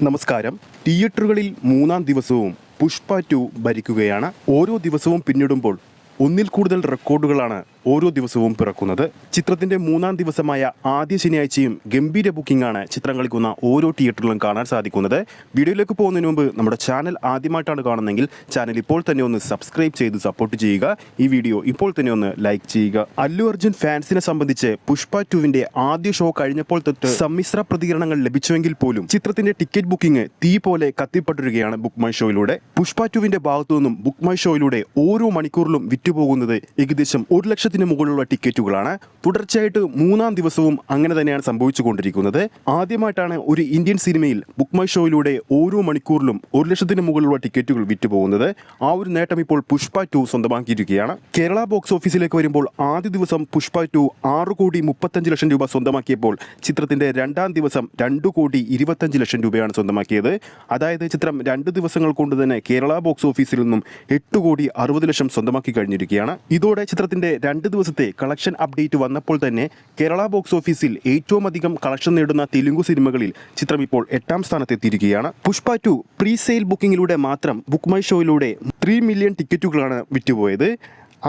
നമസ്കാരം. തിയേറ്ററുകളിൽ മൂന്നാം ദിവസവും പുഷ്പ 2 ഭരിക്കുകയാണ്. ഓരോ ദിവസവും പിന്നിടുമ്പോൾ ഒന്നിൽ കൂടുതൽ റെക്കോർഡുകളാണ് ഓരോ ദിവസവും പിറക്കുന്നത്. ചിത്രത്തിന്റെ മൂന്നാം ദിവസമായ ആദ്യ ശനിയാഴ്ചയും ഗംഭീര ബുക്കിംഗ് ആണ് ചിത്രം കളിക്കുന്ന ഓരോ തിയേറ്ററിലും കാണാൻ സാധിക്കുന്നത്. വീഡിയോയിലേക്ക് പോകുന്നതിന് മുമ്പ് നമ്മുടെ ചാനൽ ആദ്യമായിട്ടാണ് കാണുന്നതെങ്കിൽ ചാനൽ ഇപ്പോൾ തന്നെ ഒന്ന് സബ്സ്ക്രൈബ് ചെയ്ത് സപ്പോർട്ട് ചെയ്യുക. ഈ വീഡിയോ ഇപ്പോൾ തന്നെ ഒന്ന് ലൈക്ക് ചെയ്യുക. അല്ലു അർജുൻ ഫാൻസിനെ സംബന്ധിച്ച് പുഷ്പ 2വിന്റെ ആദ്യ ഷോ കഴിഞ്ഞപ്പോൾ തൊട്ട് സമ്മിശ്ര പ്രതികരണങ്ങൾ ലഭിച്ചുവെങ്കിൽ പോലും ചിത്രത്തിന്റെ ടിക്കറ്റ് ബുക്കിംഗ് തീ പോലെ കത്തിപ്പടരുകയാണ് ബുക്ക് മൈ ഷോയിലൂടെ. പുഷ്പ 2വിന്റെ ഭാഗത്തു നിന്നും ബുക്ക് മൈ ഷോയിലൂടെ ഓരോ മണിക്കൂറിലും വിറ്റുപോകുന്നത് ഏകദേശം 1 ലക്ഷത്തിന് മുകളിലുള്ള ടിക്കറ്റുകളാണ്. തുടർച്ചയായിട്ട് മൂന്നാം ദിവസവും അങ്ങനെ തന്നെയാണ് സംഭവിച്ചുകൊണ്ടിരിക്കുന്നത്. ആദ്യമായിട്ടാണ് ഒരു ഇന്ത്യൻ സിനിമയിൽ ബുക്ക് മൈ ഷോയിലൂടെ ഓരോ മണിക്കൂറിലും 1 ലക്ഷത്തിന് മുകളിലുള്ള ടിക്കറ്റുകൾ വിറ്റുപോകുന്നത്. ആ ഒരു നേട്ടം ഇപ്പോൾ പുഷ്പ 2 സ്വന്തമാക്കിയിരിക്കുകയാണ്. കേരള ബോക്സ് ഓഫീസിലേക്ക് വരുമ്പോൾ ആദ്യ ദിവസം പുഷ്പ 2 6,35,00,000 രൂപ സ്വന്തമാക്കിയപ്പോൾ ചിത്രത്തിന്റെ രണ്ടാം ദിവസം 2,25,00,000 രൂപയാണ് സ്വന്തമാക്കിയത്. അതായത് ചിത്രം 2 ദിവസങ്ങൾ കൊണ്ട് തന്നെ കേരള ബോക്സ് ഓഫീസിൽ നിന്നും 8,60,00,000 സ്വന്തമാക്കി കഴിഞ്ഞിരിക്കുകയാണ്. ഇതോടെ ചിത്രത്തിന്റെ 2 ദിവസത്തെ കളക്ഷൻ അപ്ഡേറ്റ് വന്നപ്പോൾ തന്നെ കേരള ബോക്സ് ഓഫീസിൽ ഏറ്റവും അധികം കളക്ഷൻ നേടുന്ന തെലുങ്കു സിനിമകളിൽ ചിത്രം ഇപ്പോൾ 8ാം സ്ഥാനത്തെത്തിയിരിക്കുകയാണ്. പുഷ്പ 2 പ്രീ സെയിൽ ബുക്കിംഗിലൂടെ മാത്രം ബുക്ക് മൈ ഷോയിലൂടെ 3 മില്യൺ ടിക്കറ്റുകളാണ് വിറ്റുപോയത്.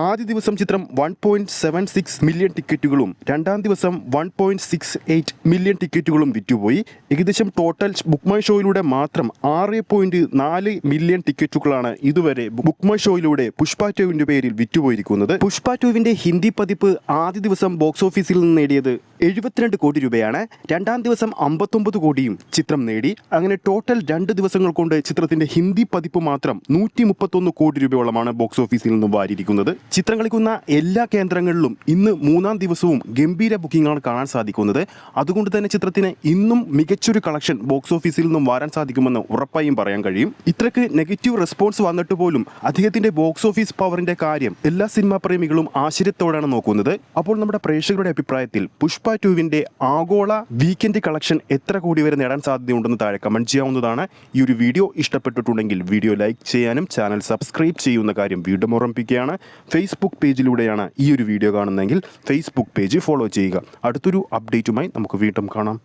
ആദ്യ ദിവസം ചിത്രം 1.76 മില്യൺ ടിക്കറ്റുകളും രണ്ടാം ദിവസം 1.68 മില്യൺ ടിക്കറ്റുകളും വിറ്റുപോയി. ഏകദേശം ടോട്ടൽ ബുക്ക് മൈ ഷോയിലൂടെ മാത്രം 6.4 മില്യൺ ടിക്കറ്റുകളാണ് ഇതുവരെ ബുക്ക് മൈ ഷോയിലൂടെ പുഷ്പ 2വിന്റെ പേരിൽ വിറ്റുപോയിരിക്കുന്നത്. പുഷ്പ 2വിന്റെ ഹിന്ദി പതിപ്പ് ആദ്യ ദിവസം ബോക്സ് ഓഫീസിൽ നിന്ന് നേടിയത് 72 കോടി രൂപയാണ്. രണ്ടാം ദിവസം 59 കോടിയും ചിത്രം നേടി. അങ്ങനെ ടോട്ടൽ 2 ദിവസങ്ങൾ കൊണ്ട് ചിത്രത്തിന്റെ ഹിന്ദി പതിപ്പ് മാത്രം 131 കോടി രൂപയോളമാണ് ബോക്സ് ഓഫീസിൽ നിന്നും വാരിയിരിക്കുന്നത്. ചിത്രം കളിക്കുന്ന എല്ലാ കേന്ദ്രങ്ങളിലും ഇന്ന് മൂന്നാം ദിവസവും ഗംഭീര ബുക്കിംഗാണ് കാണാൻ സാധിക്കുന്നത്. അതുകൊണ്ട് തന്നെ ചിത്രത്തിന് ഇന്നും മികച്ചൊരു കളക്ഷൻ ബോക്സ് ഓഫീസിൽ നിന്നും വാരാൻ സാധിക്കുമെന്ന് ഉറപ്പായും പറയാൻ കഴിയും. ഇത്രയ്ക്ക് നെഗറ്റീവ് റെസ്പോൺസ് വന്നിട്ട് പോലും അദ്ദേഹത്തിന്റെ ബോക്സ് ഓഫീസ് പവറിന്റെ കാര്യം എല്ലാ സിനിമാ പ്രേമികളും ആശ്ചര്യത്തോടെയാണ് നോക്കുന്നത്. അപ്പോൾ നമ്മുടെ പ്രേക്ഷകരുടെ അഭിപ്രായത്തിൽ പുഷ്പ 2വിന്റെ ആഗോള വീക്കെൻഡ് കളക്ഷൻ എത്ര കോടി വരെ നേടാൻ സാധ്യതയുണ്ടെന്ന് താഴെ കമന്റ് ചെയ്യാവുന്നതാണ്. ഈ ഒരു വീഡിയോ ഇഷ്ടപ്പെട്ടിട്ടുണ്ടെങ്കിൽ വീഡിയോ ലൈക്ക് ചെയ്യാനും ചാനൽ സബ്സ്ക്രൈബ് ചെയ്യുന്ന കാര്യം വീണ്ടും ഓർമ്മിപ്പിക്കുകയാണ്. ഫേസ്ബുക്ക് പേജിലൂടെയാണ് ഈ ഒരു വീഡിയോ കാണുന്നതെങ്കിൽ ഫേസ്ബുക്ക് പേജ് ഫോളോ ചെയ്യുക. അടുത്തൊരു അപ്ഡേറ്റുമായി നമുക്ക് വീണ്ടും കാണാം.